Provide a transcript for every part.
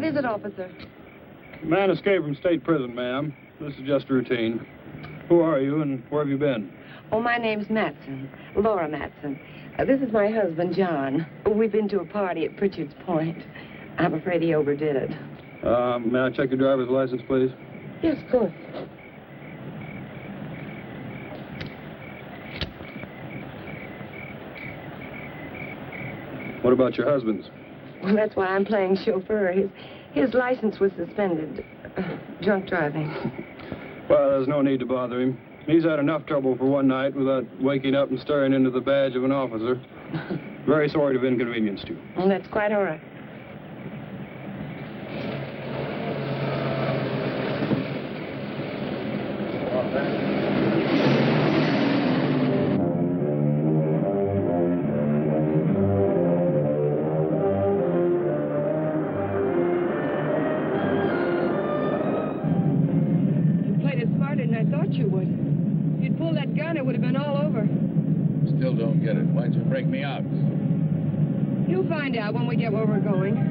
What is it, officer? Man escaped from state prison, ma'am. This is just routine. Who are you and where have you been? Oh, my name's Matson, Laura Matson. This is my husband, John. We've been to a party at Pritchard's Point. I'm afraid he overdid it. May I check your driver's license, please? Yes, of course. What about your husband's? Well, that's why I'm playing chauffeur. His license was suspended. Drunk driving. Well, there's no need to bother him. He's had enough trouble for one night without waking up and staring into the badge of an officer. Very sorry to have inconvenienced you. Well, that's quite all right. Still don't get it. Why'd you break me out? You'll find out when we get where we're going.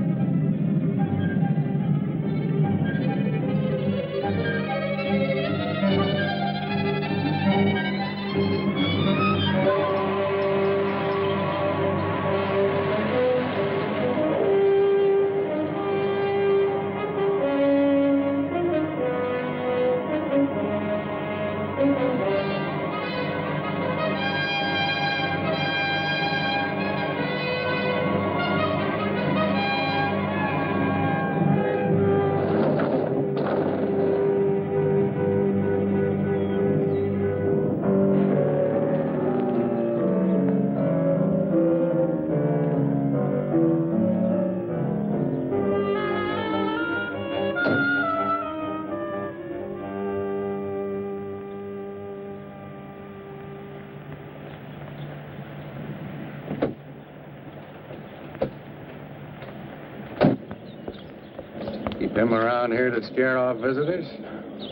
Him around here to scare off visitors?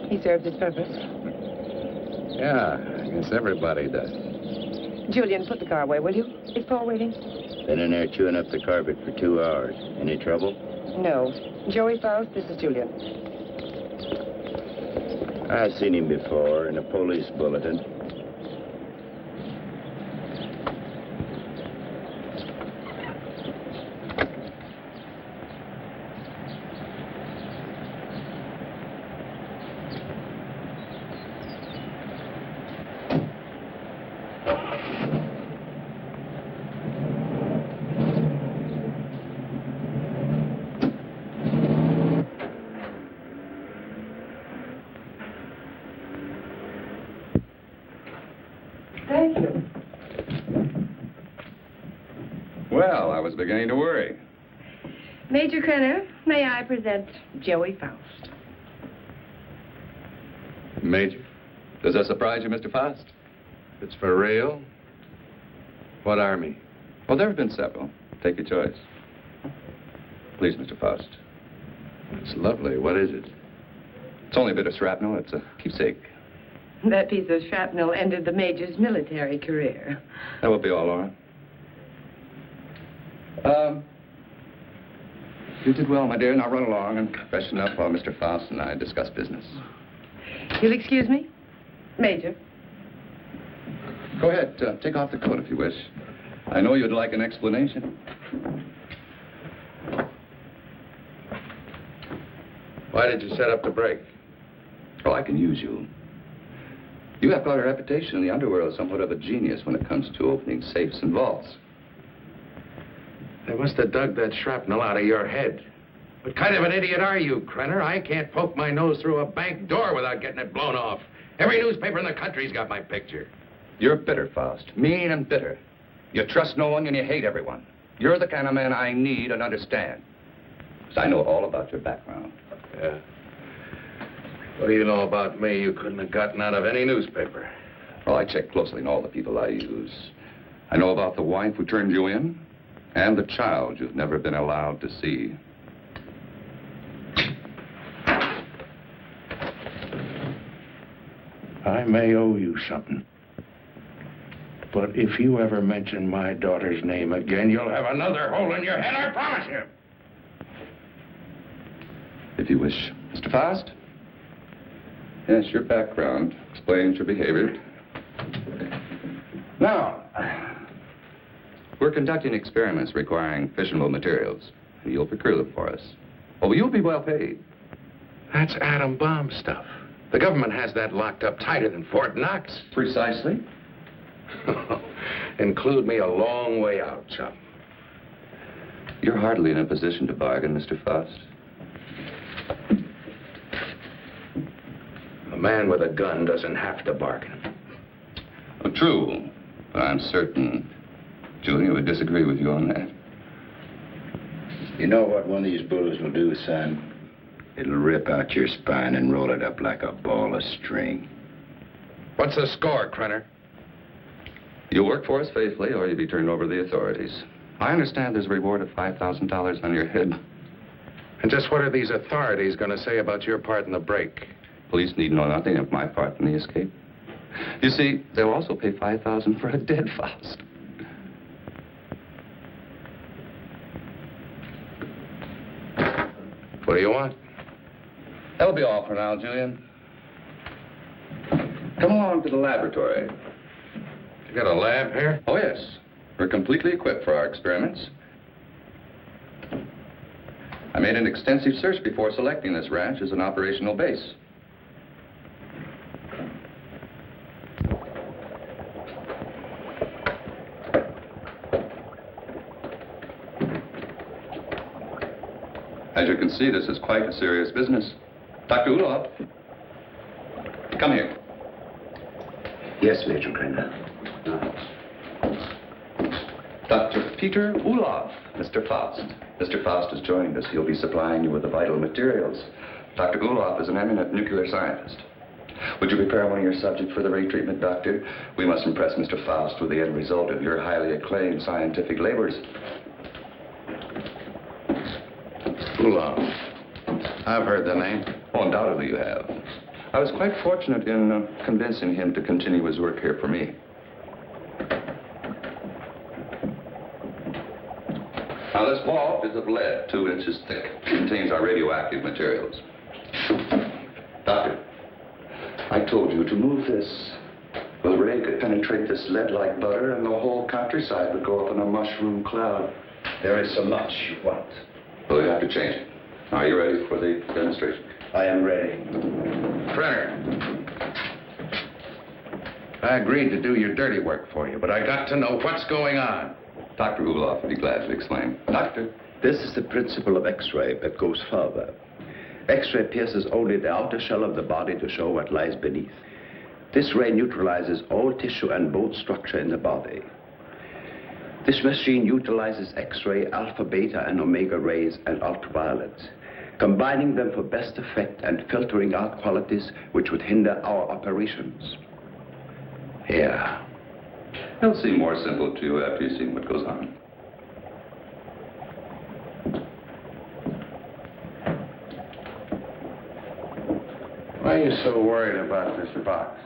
He served his purpose. Yeah, I guess everybody does. Julian, put the car away, will you? Is Paul waiting? Been in there chewing up the carpet for 2 hours. Any trouble? No. Joey Faust, this is Julian. I've seen him before in a police bulletin. Thank you. Well, I was beginning to worry. Major Krenner, may I present Joey Faust? Major, does that surprise you, Mr. Faust? It's for real? What army? Well, there have been several. Take your choice. Please, Mr. Faust. It's lovely. What is it? It's only a bit of shrapnel. It's a keepsake. That piece of shrapnel ended the Major's military career. That will be all, Laura. You did well, my dear. Now run along and freshen up while Mr. Faust and I discuss business. You'll excuse me? Major. Go ahead. Take off the coat if you wish. I know you'd like an explanation. Why did you set up the break? Oh, I can use you. You have quite a reputation in the underworld as somewhat of a genius when it comes to opening safes and vaults. They must have dug that shrapnel out of your head. What kind of an idiot are you, Krenner? I can't poke my nose through a bank door without getting it blown off. Every newspaper in the country's got my picture. You're bitter, Faust. Mean and bitter. You trust no one and you hate everyone. You're the kind of man I need and understand. Because I know all about your background. Yeah. What do you know about me you couldn't have gotten out of any newspaper? Well, I check closely on all the people I use. I know about the wife who turned you in and the child you've never been allowed to see. I may owe you something. But if you ever mention my daughter's name again, you'll have another hole in your head, I promise you. If you wish. Mr. Faust? Yes, your background explains your behavior. Now, we're conducting experiments requiring fissionable materials. You'll procure them for us. Oh, you'll be well paid. That's atom bomb stuff. The government has that locked up tighter than Fort Knox. Precisely. Include me a long way out, chum. You're hardly in a position to bargain, Mr. Faust. A man with a gun doesn't have to bargain. Oh, true. But I'm certain Julia would disagree with you on that. You know what one of these bullets will do, son? It'll rip out your spine and roll it up like a ball of string. What's the score, Krenner? You'll work for us faithfully, or you'll be turned over to the authorities. I understand there's a reward of $5,000 on your head. And just what are these authorities going to say about your part in the break? Police need know nothing of my part in the escape. You see, they'll also pay $5,000 for a dead Faust. What do you want? That'll be all for now, Julian. Come along to the laboratory. You got a lab here? Oh, yes. We're completely equipped for our experiments. I made an extensive search before selecting this ranch as an operational base. As you can see, this is quite a serious business. Dr. Ulof, come here. Yes, Major Krenner. Dr. Peter Ulof, Mr. Faust. Mr. Faust has joined us. He'll be supplying you with the vital materials. Dr. Ulof is an eminent nuclear scientist. Would you prepare one of your subjects for the ray treatment, Doctor? We must impress Mr. Faust with the end result of your highly acclaimed scientific labors. Ulof. I've heard the name. Oh, undoubtedly you have. I was quite fortunate in convincing him to continue his work here for me. Now, this ball is of lead, 2 inches thick. It contains our radioactive materials. Doctor, I told you to move this. Well, the ray could penetrate this lead like butter, and the whole countryside would go up in a mushroom cloud. There is so much you want. Well, we have to change it. Are you ready for the demonstration? I am ready. Krenner. I agreed to do your dirty work for you, but I got to know what's going on. Dr. Ulof would be glad to explain. Doctor? This is the principle of X-ray, but goes further. X-ray pierces only the outer shell of the body to show what lies beneath. This ray neutralizes all tissue and bone structure in the body. This machine utilizes X-ray, alpha, beta, and omega rays and ultraviolet, combining them for best effect and filtering out qualities which would hinder our operations. Yeah. It'll seem more simple to you after you've seen what goes on. Why are you so worried about this box?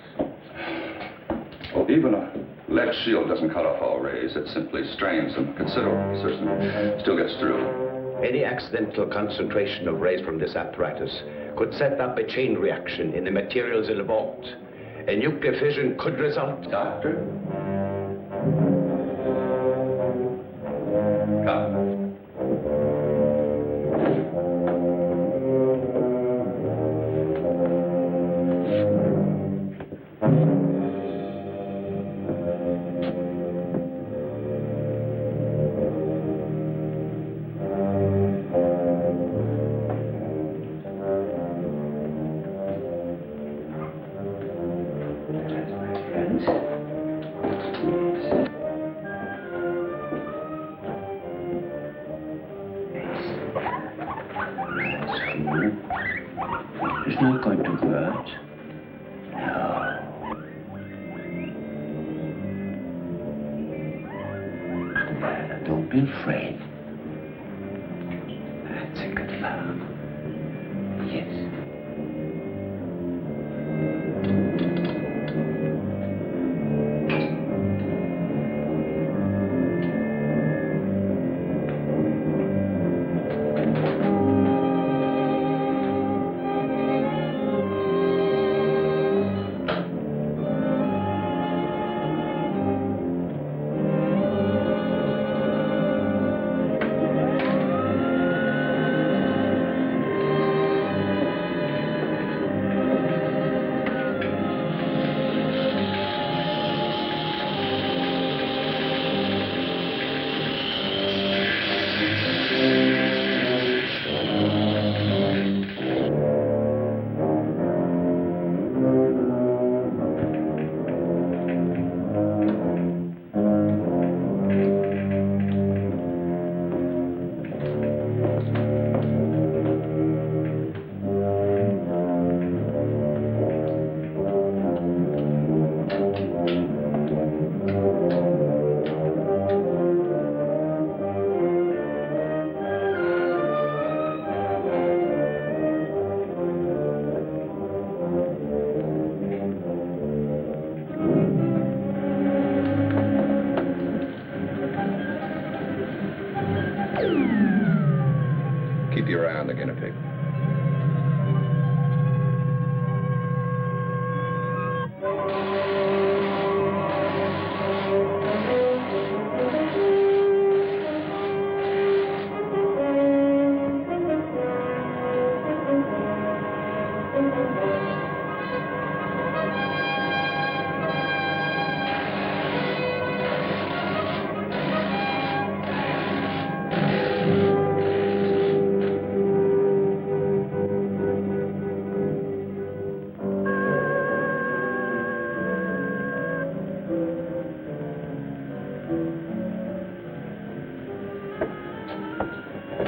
Well, even a lead shield doesn't cut off all rays. It simply strains them considerably, so it still gets through. Any accidental concentration of rays from this apparatus could set up a chain reaction in the materials in the vault. A nuclear fission could result. Doctor? Come. It's not going to hurt. No. Don't be afraid. That's a good fellow. Yes. your eye on the guinea pig.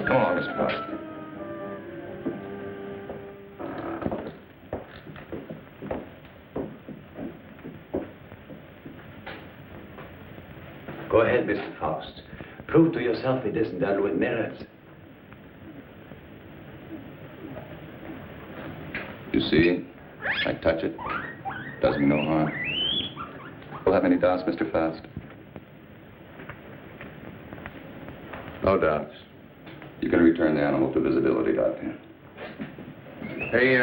Come along, Mr. Foster. Go ahead, Mr. Faust. Prove to yourself it isn't done with mirrors. You see, I touch it. Does me no harm. We'll have any doubts, Mr. Faust? No doubts. You can return the animal to visibility, Doctor. Hey,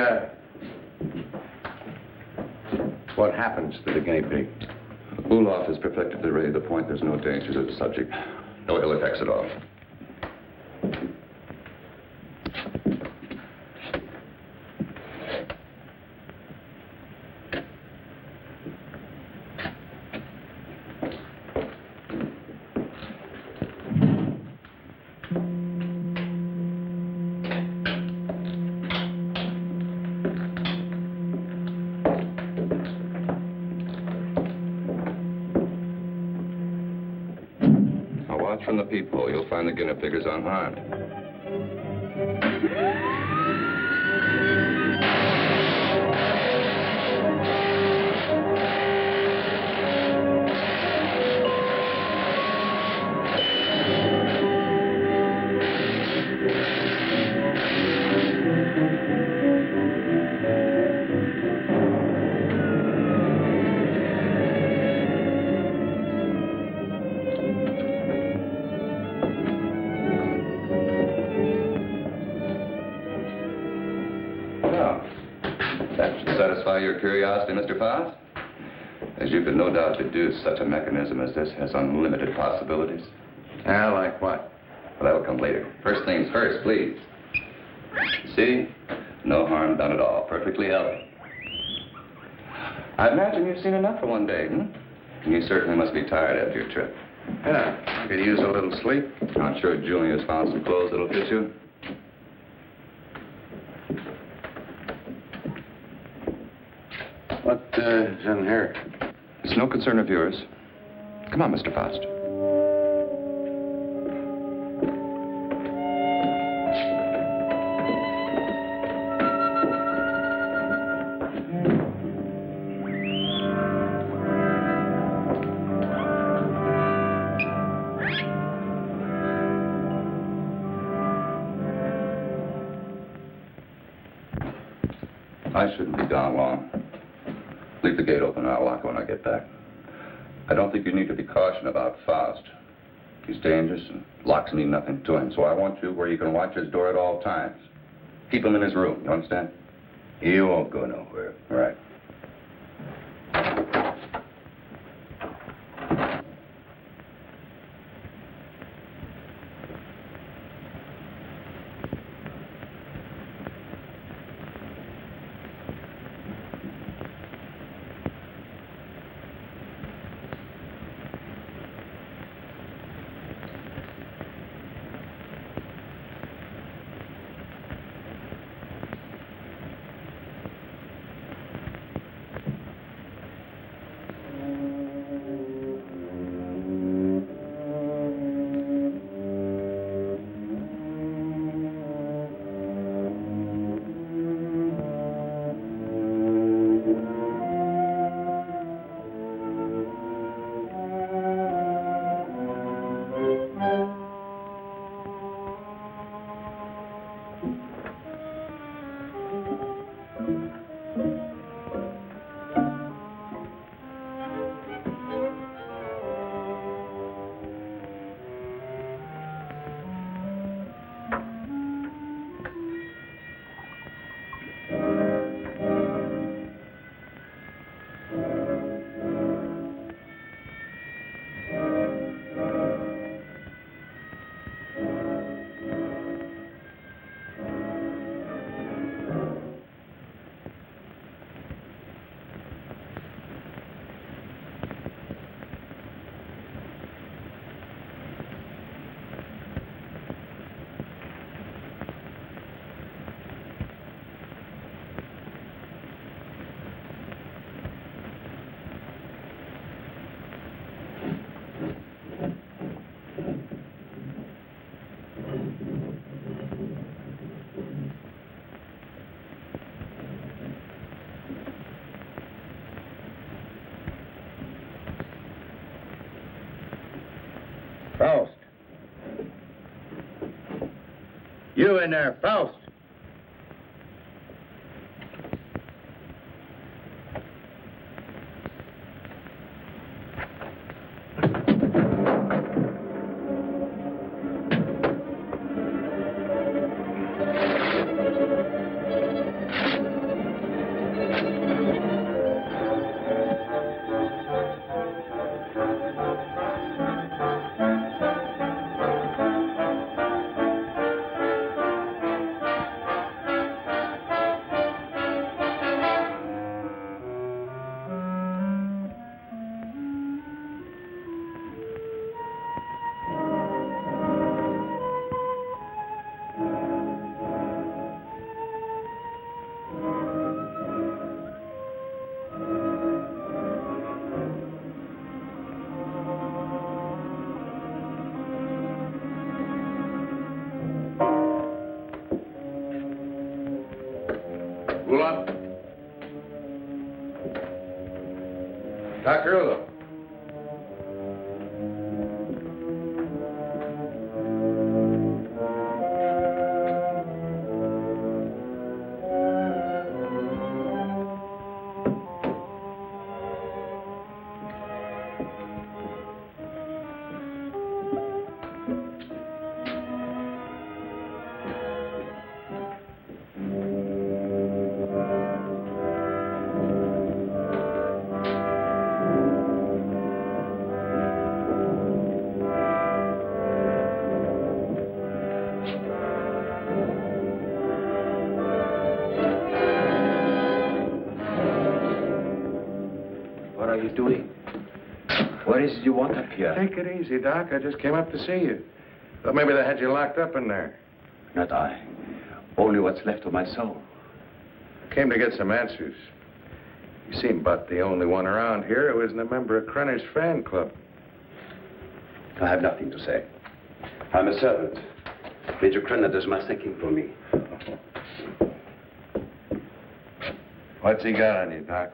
what happens to the guinea pig? Ulmer has perfected the ray to the point there's no danger to the subject. No ill effects at all. From the peephole, you'll find the guinea pig is unharmed. Satisfy your curiosity, Mr. Faust? As you could no doubt deduce, such a mechanism as this has unlimited possibilities. Ah, like what? Well, that'll come later. First things first, please. See? No harm done at all. Perfectly healthy. I imagine you've seen enough for one day, And you certainly must be tired after your trip. Yeah, I could use a little sleep. I'm sure Julia's found some clothes that'll fit you. What is in here? It's no concern of yours. Come on, Mr. Faust. I shouldn't be gone long. Leave the gate open and I'll lock it when I get back. I don't think you need to be cautioned about Faust. He's dangerous and locks mean nothing to him, so I want you where you can watch his door at all times. Keep him in his room, you understand? He won't go nowhere. All right. You in there, Faust. Dr. Ulmer. What are you doing? What is it you want up here? Take it easy, Doc. I just came up to see you. Thought maybe they had you locked up in there. Not I. Only what's left of my soul. Came to get some answers. You seem about the only one around here who isn't a member of Krenner's fan club. I have nothing to say. I'm a servant. Major Krenner does my thinking for me. What's he got on you, Doc?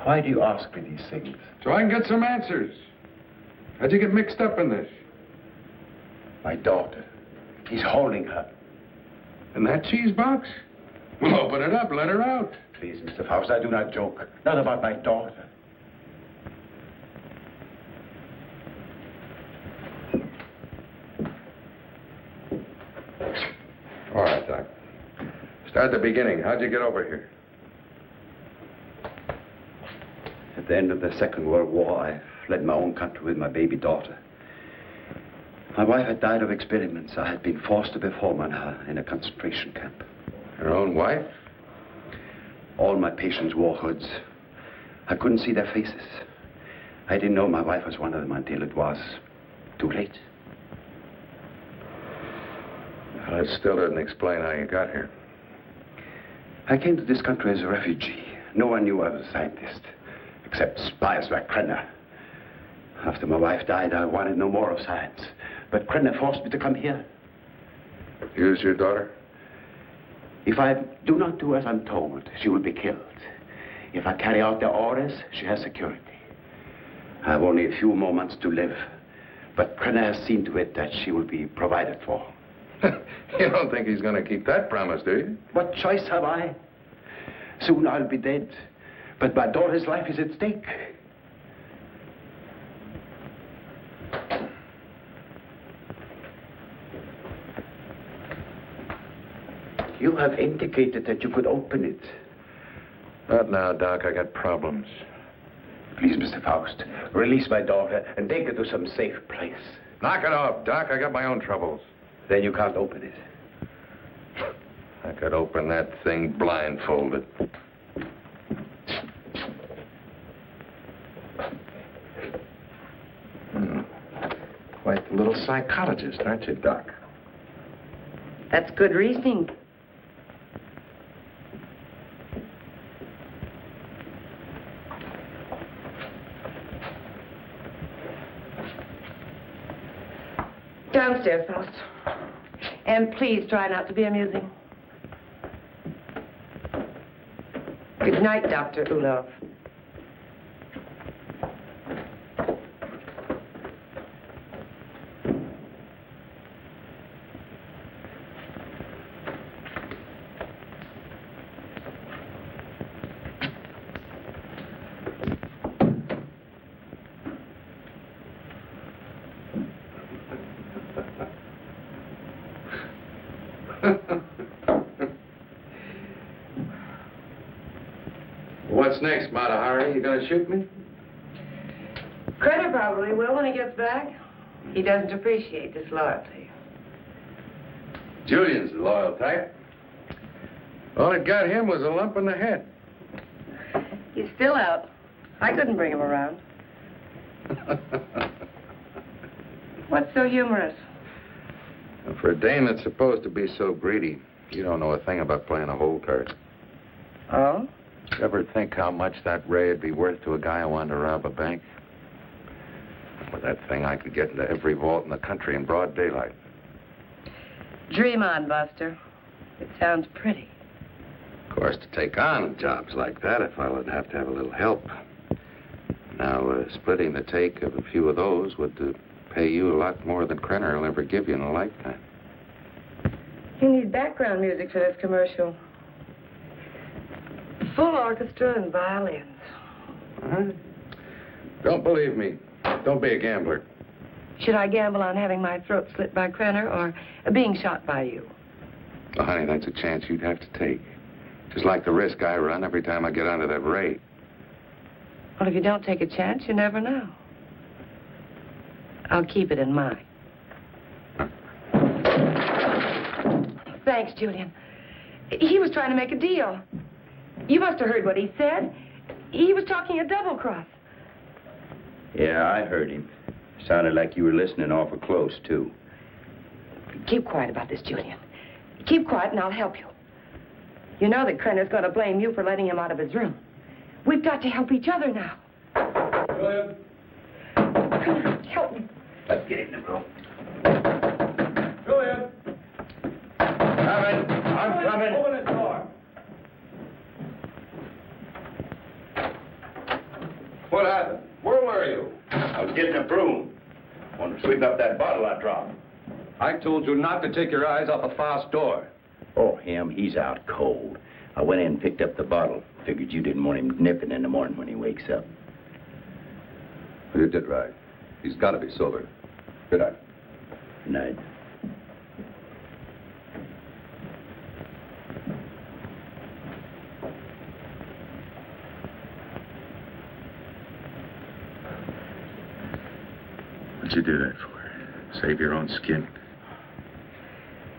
Why do you ask me these things? So I can get some answers. How'd you get mixed up in this? My daughter. He's holding her. In that cheese box? Well, open it up. Let her out. Please, Mr. Faust, I do not joke. Not about my daughter. All right, Doc. Start at the beginning. How'd you get over here? At the end of the Second World War, I fled my own country with my baby daughter. My wife had died of experiments. I had been forced to perform on her in a concentration camp. Your own wife? All my patients wore hoods. I couldn't see their faces. I didn't know my wife was one of them until it was too late. Well, it still doesn't explain how you got here. I came to this country as a refugee. No one knew I was a scientist, except spies like Krenner. After my wife died, I wanted no more of science. But Krenner forced me to come here. Use your daughter? If I do not do as I'm told, she will be killed. If I carry out their orders, she has security. I have only a few more months to live. But Krenner has seen to it that she will be provided for. You don't think he's going to keep that promise, do you? What choice have I? Soon I'll be dead. But my daughter's life is at stake. You have indicated that you could open it. Not now, Doc. I got problems. Please, Mr. Faust, release my daughter and take her to some safe place. Knock it off, Doc. I got my own troubles. Then you can't open it. I could open that thing blindfolded. Quite the little psychologist, aren't you, Doc? That's good reasoning. Downstairs, Faust. And please try not to be amusing. Good night, Dr. Ulmer. What's next, Mata Hari? You gonna shoot me? Crenner probably will when he gets back. He doesn't appreciate disloyalty. Julian's the loyal type. All it got him was a lump in the head. He's still out. I couldn't bring him around. What's so humorous? For a dame that's supposed to be so greedy, you don't know a thing about playing a hole card. Oh? You ever think how much that ray would be worth to a guy who wanted to rob a bank? With that thing, I could get into every vault in the country in broad daylight. Dream on, Buster. It sounds pretty. Of course, to take on jobs like that, a fellow would have to have a little help. Now, splitting the take of a few of those would pay you a lot more than Crenner will ever give you in a lifetime. You need background music for this commercial. Full orchestra and violins. Don't believe me. Don't be a gambler. Should I gamble on having my throat slit by Crenner or being shot by you? Well, honey, that's a chance you'd have to take. Just like the risk I run every time I get onto that ray. Well, if you don't take a chance, you never know. I'll keep it in mind. Thanks, Julian. He was trying to make a deal. You must have heard what he said. He was talking a double cross. Yeah, I heard him. Sounded like you were listening awful close, too. Keep quiet about this, Julian. Keep quiet and I'll help you. You know that Crenner's going to blame you for letting him out of his room. We've got to help each other now. Julian? Come on, help me. Let's get in the room. Julian? Coming. I'm coming. Open this door. What happened? Where were you? I was getting a broom. Want to sweep up that bottle I dropped. I told you not to take your eyes off a fast door. Oh, him, he's out cold. I went in and picked up the bottle. Figured you didn't want him nipping in the morning when he wakes up. You did right. He's got to be sober. Good night. Good night. What'd you do that for? Save your own skin?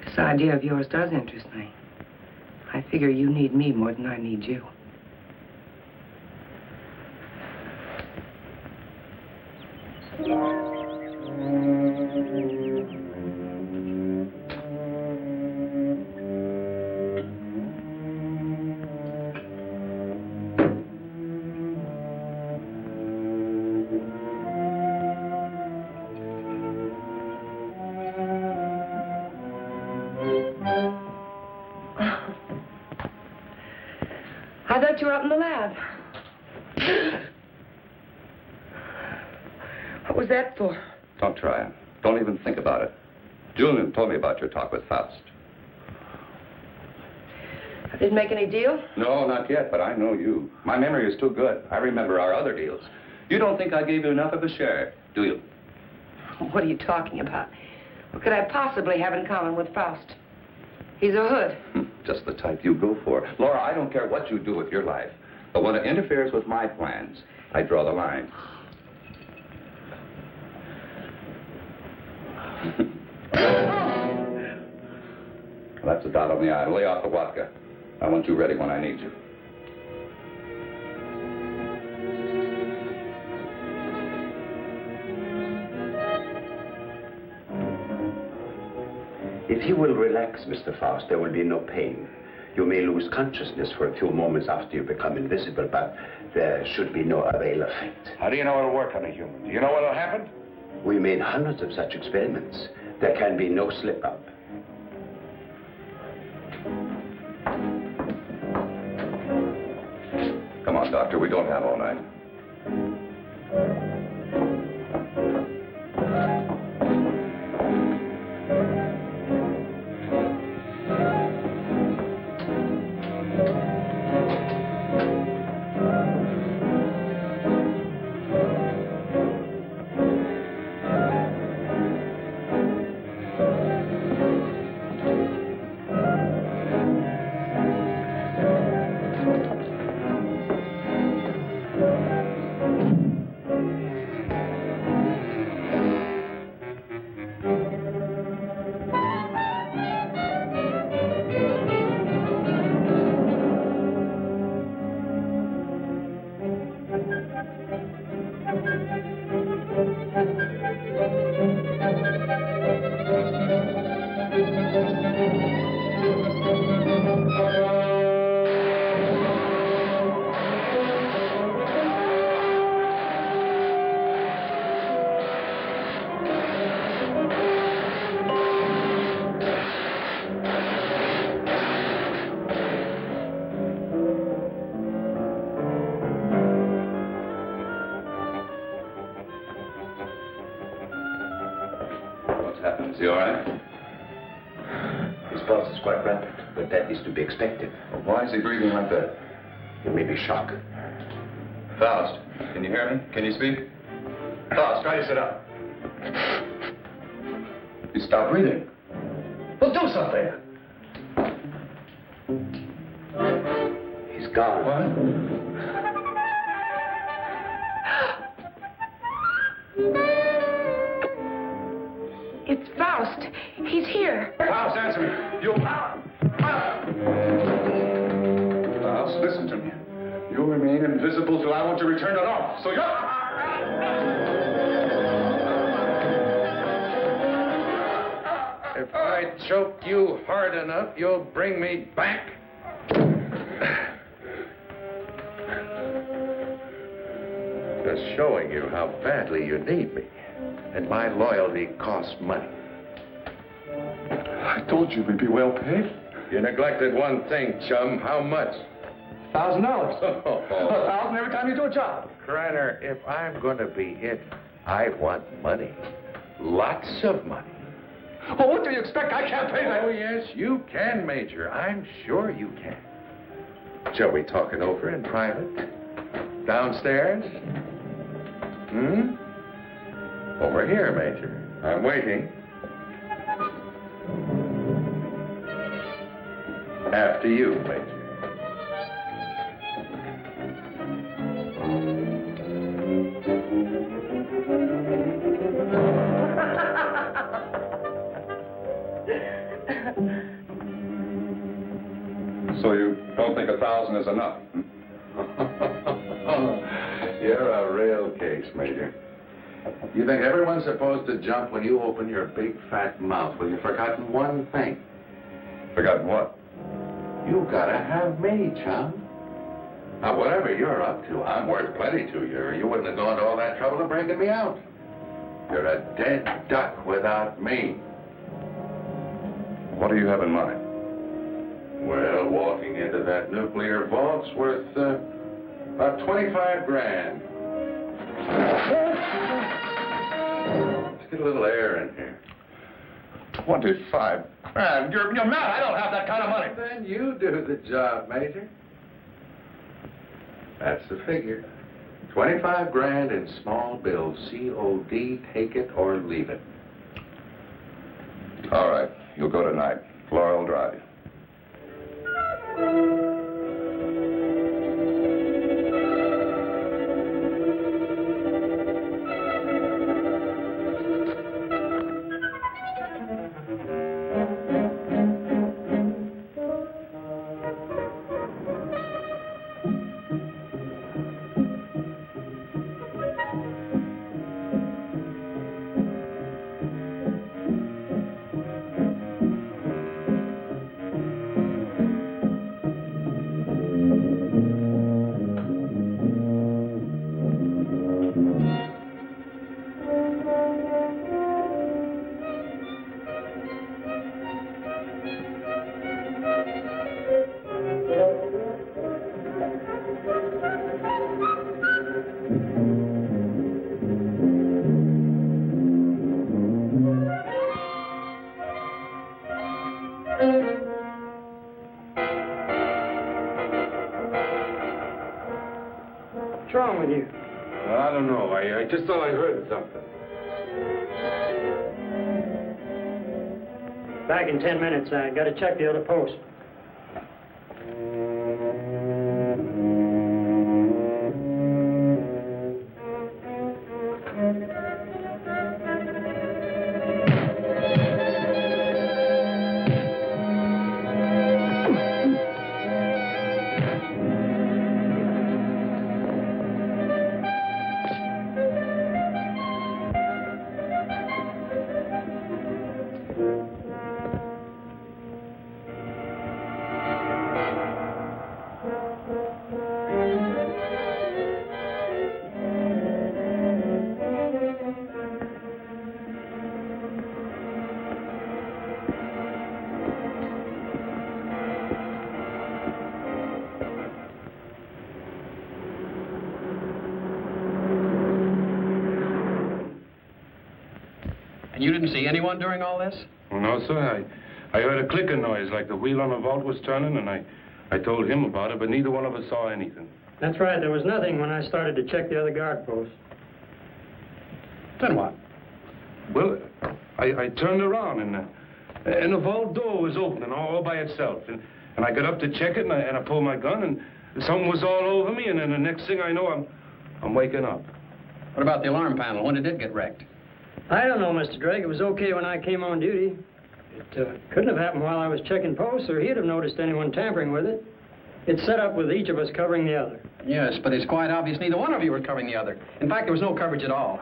This idea of yours does interest me. I figure you need me more than I need you. I thought you were up in the lab. What was that for? Don't try it. Don't even think about it. Julian told me about your talk with Faust. I didn't make any deal? No, not yet, but I know you. My memory is too good. I remember our other deals. You don't think I gave you enough of a share, do you? What are you talking about? What could I possibly have in common with Faust? He's a hood. Just the type you go for. Laura, I don't care what you do with your life. But when it interferes with my plans, I draw the line. That's a dot on the I. Lay off the vodka. I want you ready when I need you. If you will relax, Mr. Faust, there will be no pain. You may lose consciousness for a few moments after you become invisible, but there should be no avail effect. How do you know it'll work on a human? Do you know what'll happen? We made hundreds of such experiments. There can be no slip-up. Come on, Doctor. We don't have all night. Is he all right? His pulse is quite rapid, but that is to be expected. Well, why is he breathing like that? It may be shock. Faust, can you hear me? Can you speak? Faust, try to sit up. He stopped breathing. Well, do something. He's gone. What? It's Faust. He's here. Faust, answer me. You... Faust, listen to me. You'll remain invisible till I want to return to normal. So you're... If I choke you hard enough, you'll bring me back. Just showing you how badly you need me. And my loyalty costs money. I told you we'd be well paid. You neglected one thing, chum. How much? $1,000. Oh. 1,000 every time you do a job. Kreiner, if I'm going to be it, I want money. Lots of money. Well, what do you expect? I can't pay that. Oh, yes, you can, Major. I'm sure you can. Shall we talk it over in private? Downstairs? Over here, Major. I'm waiting. After you, Major. So you don't think 1,000 is enough? You're a real case, Major. You think everyone's supposed to jump when you open your big fat mouth? Well, you've forgotten one thing. Forgotten what? You gotta have me, chum. Now, whatever you're up to, I'm worth plenty to you, or you wouldn't have gone to all that trouble of bringing me out. You're a dead duck without me. What do you have in mind? Well, walking into that nuclear vault's worth about 25 grand. Let's get a little air in here. 25 grand? You're mad. I don't have that kind of money. Then you do the job, Major. That's the figure. 25 grand in small bills, COD, take it or leave it. All right. You'll go tonight. Floral Drive. What's wrong with you? I don't know. I just thought I heard something. Back in 10 minutes. I got to check the other post. You didn't see anyone during all this? No, sir. I heard a clicking noise like the wheel on the vault was turning, and I told him about it, but neither one of us saw anything. That's right. There was nothing when I started to check the other guard posts. Then what? Well, I turned around, and the vault door was opening all by itself. And I got up to check it, and I pulled my gun, and something was all over me, and then the next thing I know, I'm waking up. What about the alarm panel? When did it get wrecked? I don't know, Mr. Drake. It was okay when I came on duty. It couldn't have happened while I was checking posts, or he'd have noticed anyone tampering with it. It's set up with each of us covering the other. Yes, but it's quite obvious neither one of you was covering the other. In fact, there was no coverage at all.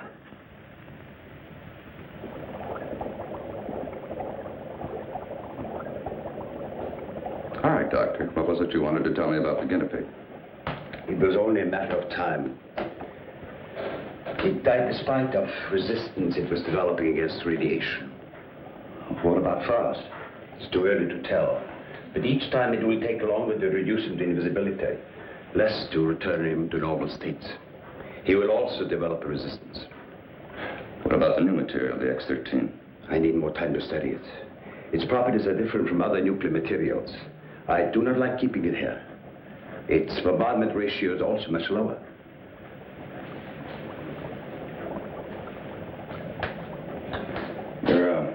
All right, Doctor. What was it you wanted to tell me about the guinea pig? It was only a matter of time. It died despite of resistance it was developing against radiation. What about Frost? It's too early to tell. But each time it will take longer to reduce him to invisibility, less to return him to normal states. He will also develop a resistance. What about the new material, the X-13? I need more time to study it. Its properties are different from other nuclear materials. I do not like keeping it here. Its bombardment ratio is also much lower. You're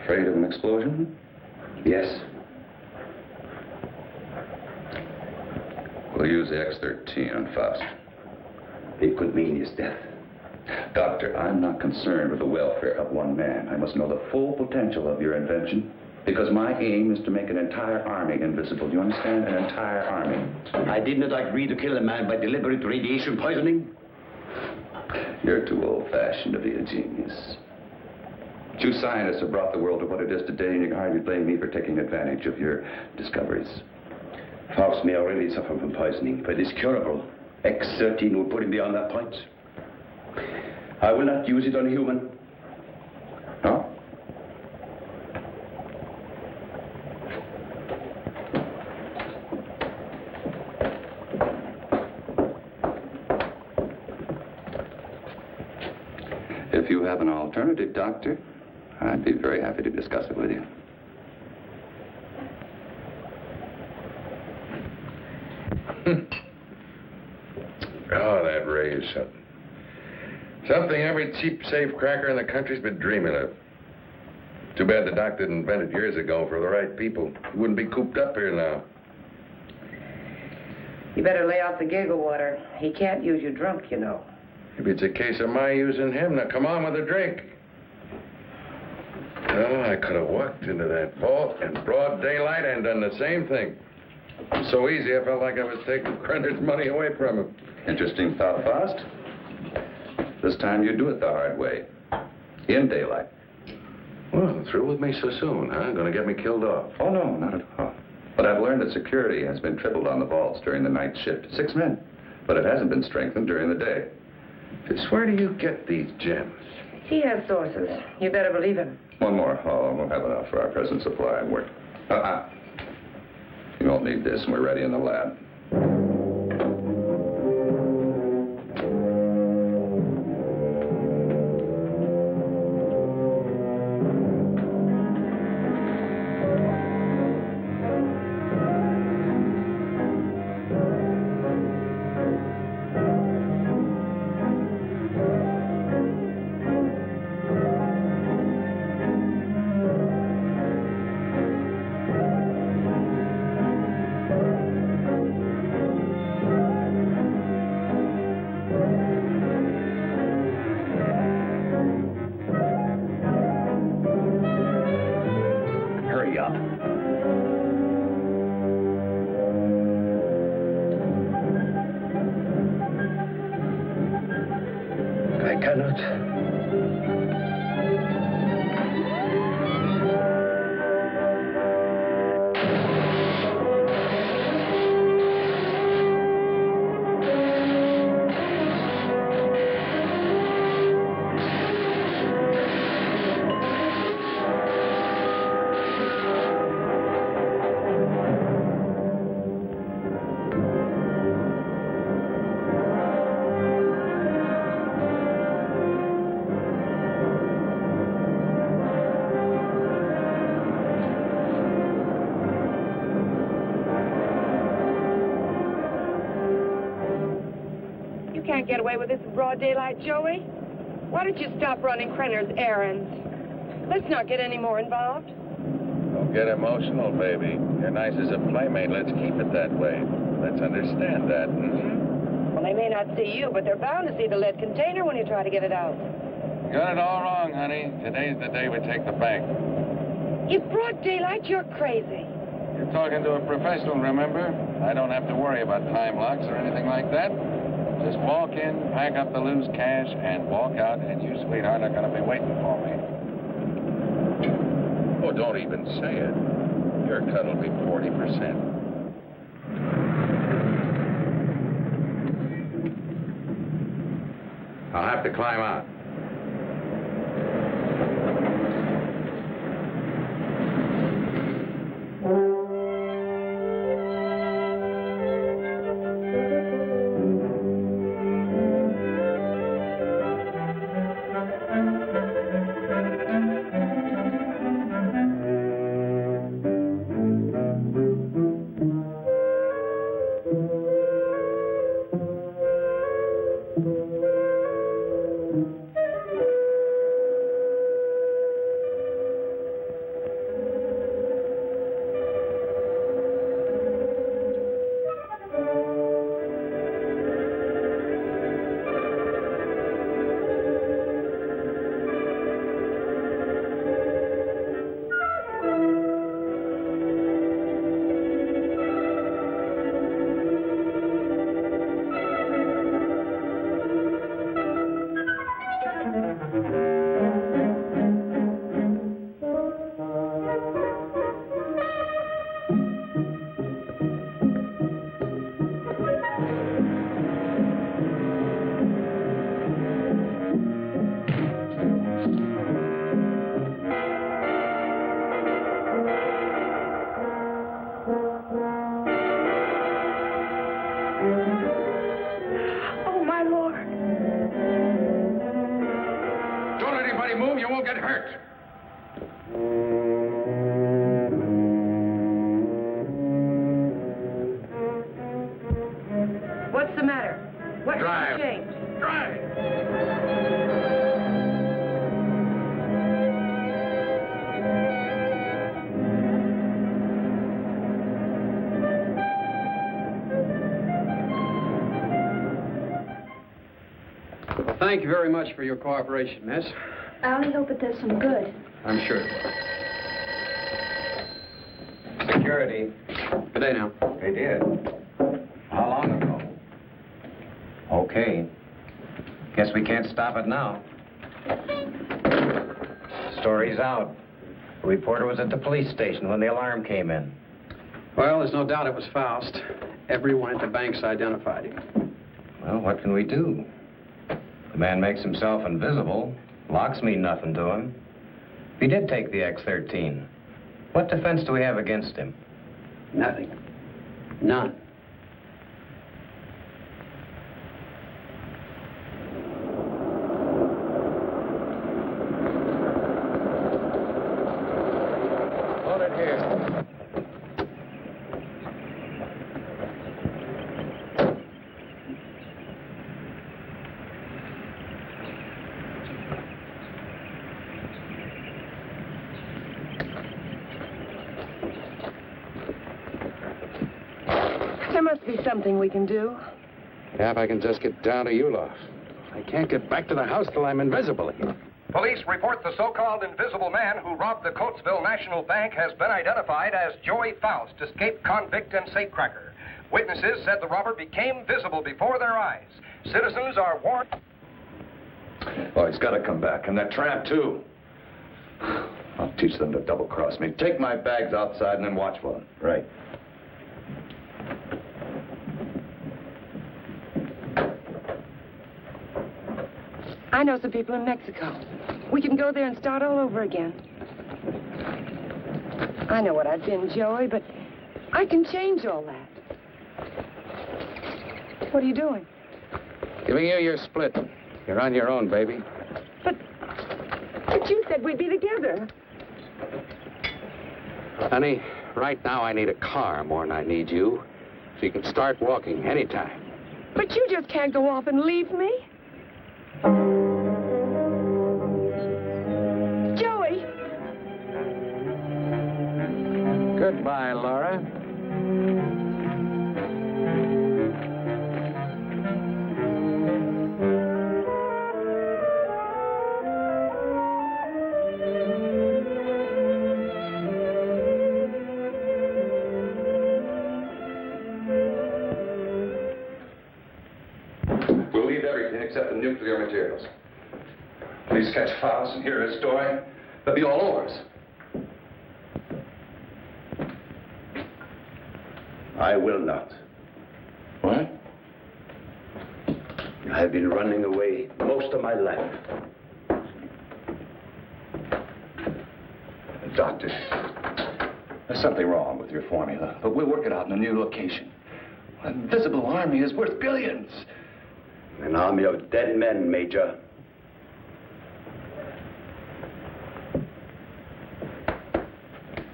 afraid of an explosion? Yes. We'll use the X-13 on Faust. It could mean his death. Doctor, I'm not concerned with the welfare of one man. I must know the full potential of your invention, because my aim is to make an entire army invisible. Do you understand? An entire army. I did not agree to kill a man by deliberate radiation poisoning. You're too old-fashioned to be a genius. You scientists have brought the world to what it is today, and you can hardly blame me for taking advantage of your discoveries. Faust may already suffer from poisoning, but it's curable. X-13 will put him beyond that point. I will not use it on a human. No? If you have an alternative, Doctor, I'd be very happy to discuss it with you. Oh, that ray is something. Something every cheap safe cracker in the country's been dreaming of. Too bad the doc didn't invent it years ago for the right people. He wouldn't be cooped up here now. You better lay off the giggle water. He can't use you drunk, you know. Maybe it's a case of my using him. Now, come on with a drink. Oh, I could have walked into that vault in broad daylight and done the same thing. It was so easy, I felt like I was taking Krenner's money away from him. Interesting thought, Faust. This time you do it the hard way. In daylight. Well, through with me so soon, huh? Gonna get me killed off. Oh, no, not at all. But I've learned that security has been tripled on the vaults during the night shift. 6 men. But it hasn't been strengthened during the day. Just where do you get these gems? He has sources. You better believe him. One more haul, and we'll have enough for our present supply and work. You won't need this, and we're ready in the lab. You can't get away with this in broad daylight, Joey. Why don't you stop running Krenner's errands? Let's not get any more involved. Don't get emotional, baby. You're nice as a playmate. Let's keep it that way. Let's understand that, Well, they may not see you, but they're bound to see the lead container when you try to get it out. Got it all wrong, honey. Today's the day we take the bank. In broad daylight, you're crazy. You're talking to a professional, remember? I don't have to worry about time locks or anything like that. Just walk in, pack up the loose cash, and walk out, and you, sweetheart, are going to be waiting for me. Oh, don't even say it. Your cut will be 40%. I'll have to climb out. Oh, my Lord. Don't let anybody move. You won't get hurt. What's the matter? What's Drive. changed? Drive. Well, thank you very much for your cooperation, miss. I only hope it does some good. I'm sure. Security. Good day now. They did. How long ago? Okay. Guess we can't stop it now. Story's out. The reporter was at the police station when the alarm came in. Well, there's no doubt it was Faust. Everyone at the bank's identified him. Well, what can we do? The man makes himself invisible. Locks mean nothing to him. If he did take the X-13, what defense do we have against him? Nothing. None. Hold it here. There must be something we can do. Yeah, if I can just get down to Ulof. I can't get back to the house till I'm invisible again. Police report the so-called invisible man who robbed the Coatesville National Bank has been identified as Joey Faust, escaped convict and safecracker. Witnesses said the robber became visible before their eyes. Citizens are warned. Oh, he's got to come back. And that tramp, too. I'll teach them to double-cross me. Take my bags outside and then watch for them. Right. I know some people in Mexico. We can go there and start all over again. I know what I've been, Joey, but I can change all that. What are you doing? Giving you your split. You're on your own, baby. But you said we'd be together. Honey, right now I need a car more than I need you. So you can start walking anytime. But you just can't go off and leave me. Joey! Goodbye, Laura. We'll leave everything except the nuclear materials. Please catch Faust and hear his story. They'll be all over us. I will not. What? I've been running away most of my life. Doctor, there's something wrong with your formula, but we'll work it out in a new location. An invisible army is worth billions. An army of dead men, Major.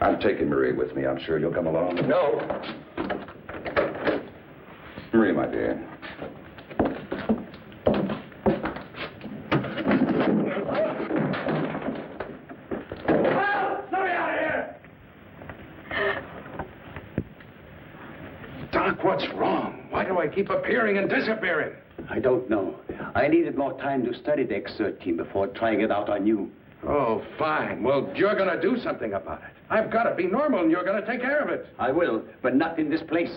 I'm taking Marie with me. I'm sure you'll come along. No. Marie, my dear. Let me out of here! Doc, what's wrong? Why do I keep appearing and disappearing? I don't know. I needed more time to study the X-13 before trying it out on you. Oh, fine. Well, you're going to do something about it. I've got to be normal, and you're going to take care of it. I will, but not in this place.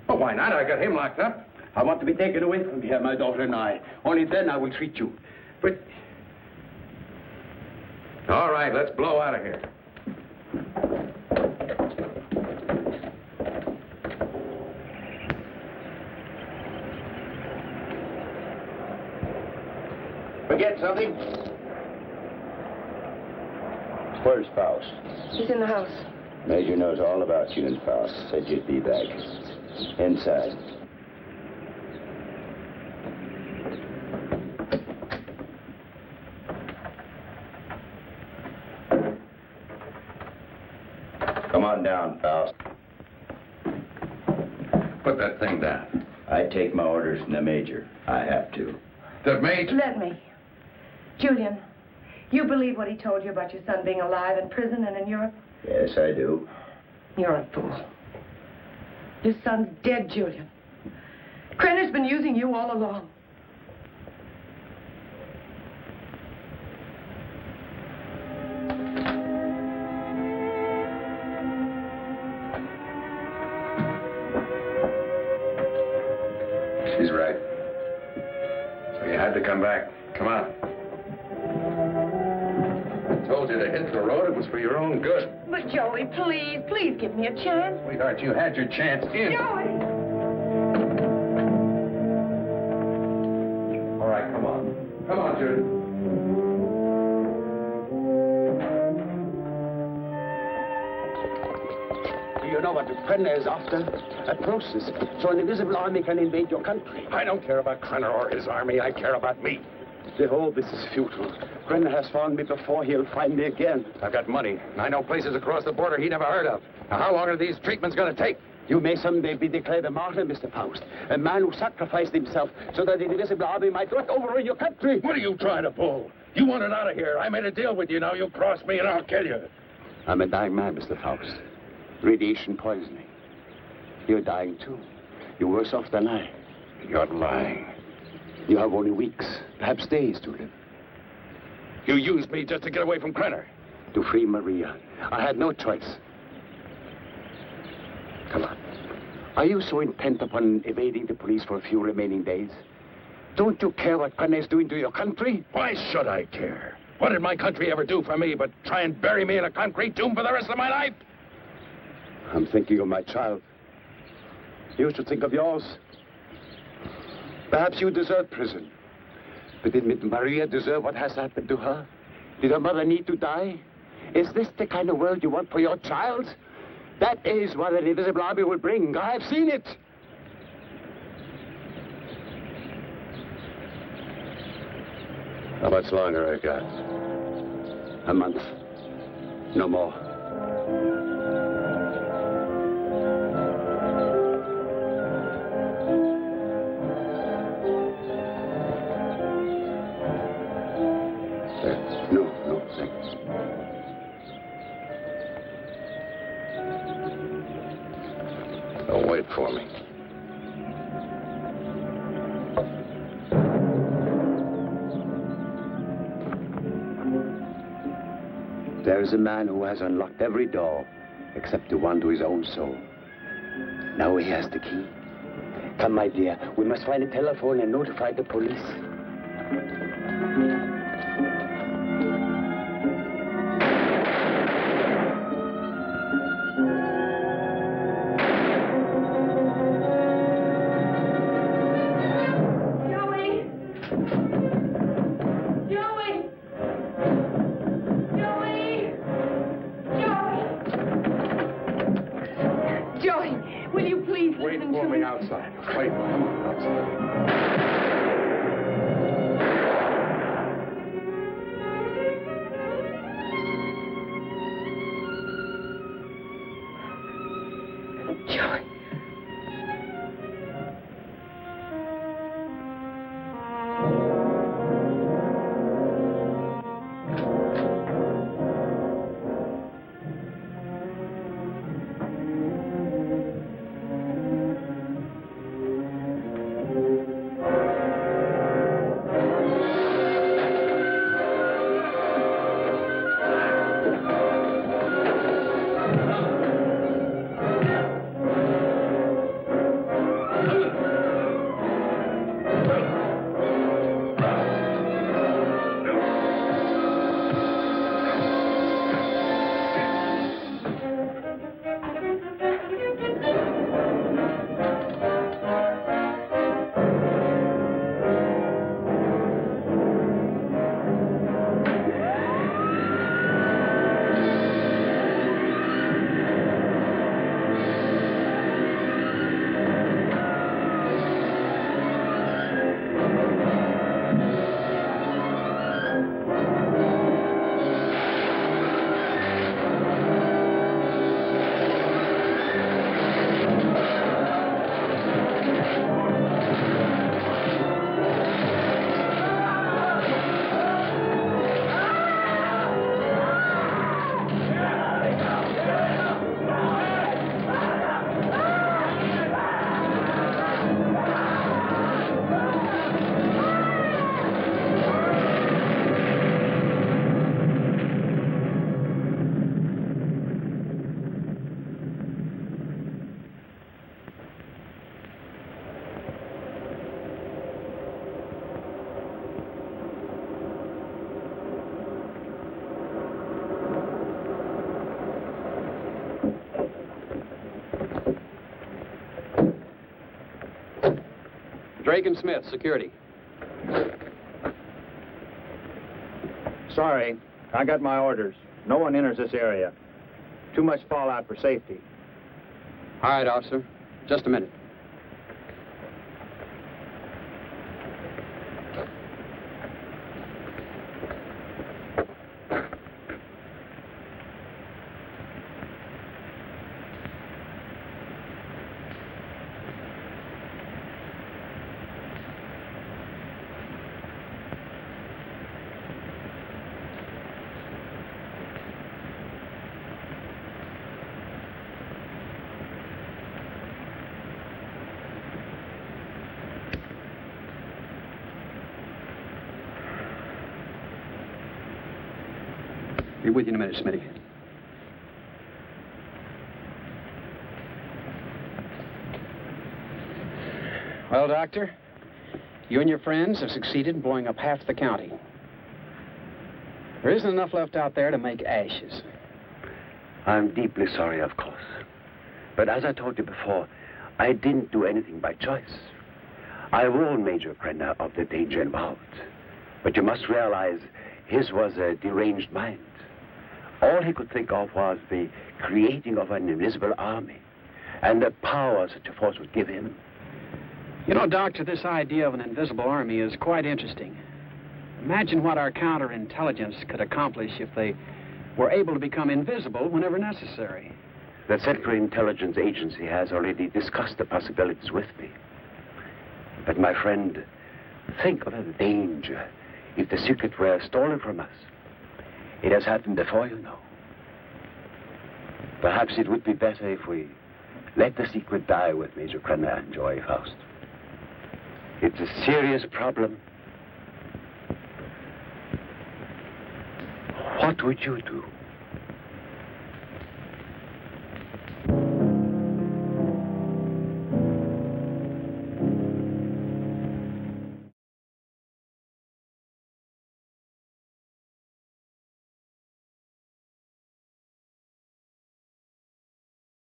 Well, why not? I got him locked up. I want to be taken away from here, my daughter and I. Only then I will treat you. But... All right, let's blow out of here. Forget something? Where's Faust? He's in the house. Major knows all about you and Faust. Said you'd be back. Inside. Come on down, Faust. Put that thing down. I take my orders from the Major. I have to. The Major... Let me. Julian, you believe what he told you about your son being alive in prison and in Europe? Yes, I do. You're a fool. Your son's dead, Julian. Krenner's been using you all along. She's right. So you had to come back. Come on. I told you to hit the road. It was for your own good. But Joey, please give me a chance. Sweetheart, you had your chance in. Joey! All right, come on. Come on, Judith. Do you know what the Krenner is after? A process, so an invisible army can invade your country. I don't care about Krenner or his army. I care about me. The whole this is futile. Krenner has found me before. He'll find me again. I've got money. I know places across the border he never heard of. Now, how long are these treatments going to take? You may someday be declared a martyr, Mr. Faust. A man who sacrificed himself so that the invisible army might not overrun your country. What are you trying to pull? You want it out of here. I made a deal with you. Now you cross me and I'll kill you. I'm a dying man, Mr. Faust. Radiation poisoning. You're dying, too. You're worse off than I. You're lying. You have only weeks, perhaps days to live. You used me just to get away from Krenner. To free Maria. I had no choice. Come on. Are you so intent upon evading the police for a few remaining days? Don't you care what Krenner is doing to your country? Why should I care? What did my country ever do for me but try and bury me in a concrete tomb for the rest of my life? I'm thinking of my child. You should think of yours. Perhaps you deserve prison. But did Maria deserve what has happened to her? Did her mother need to die? Is this the kind of world you want for your child? That is what an invisible army will bring. I've seen it. How much longer I got? A month. No more. Now wait for me. There is a man who has unlocked every door except the one to his own soul. Now he has the key. Come, my dear, we must find a telephone and notify the police. Outside. Wait, come on, outside. Joey. Drake and Smith, security. Sorry, I got my orders. No one enters this area. Too much fallout for safety. All right, officer. Just a minute. Be with you in a minute, Smitty. Well, Doctor, you and your friends have succeeded in blowing up half the county. There isn't enough left out there to make ashes. I'm deeply sorry, of course. But as I told you before, I didn't do anything by choice. I warned Major Krenner of the danger involved. But you must realize his was a deranged mind. All he could think of was the creating of an invisible army and the power such a force would give him. You know, Doctor, this idea of an invisible army is quite interesting. Imagine what our counterintelligence could accomplish if they were able to become invisible whenever necessary. The Central Intelligence Agency has already discussed the possibilities with me. But, my friend, think of the danger if the secret were stolen from us. It has happened before, you know. Perhaps it would be better if we Let the secret die with Major Krenner and Joy Faust. It's a serious problem. What would you do?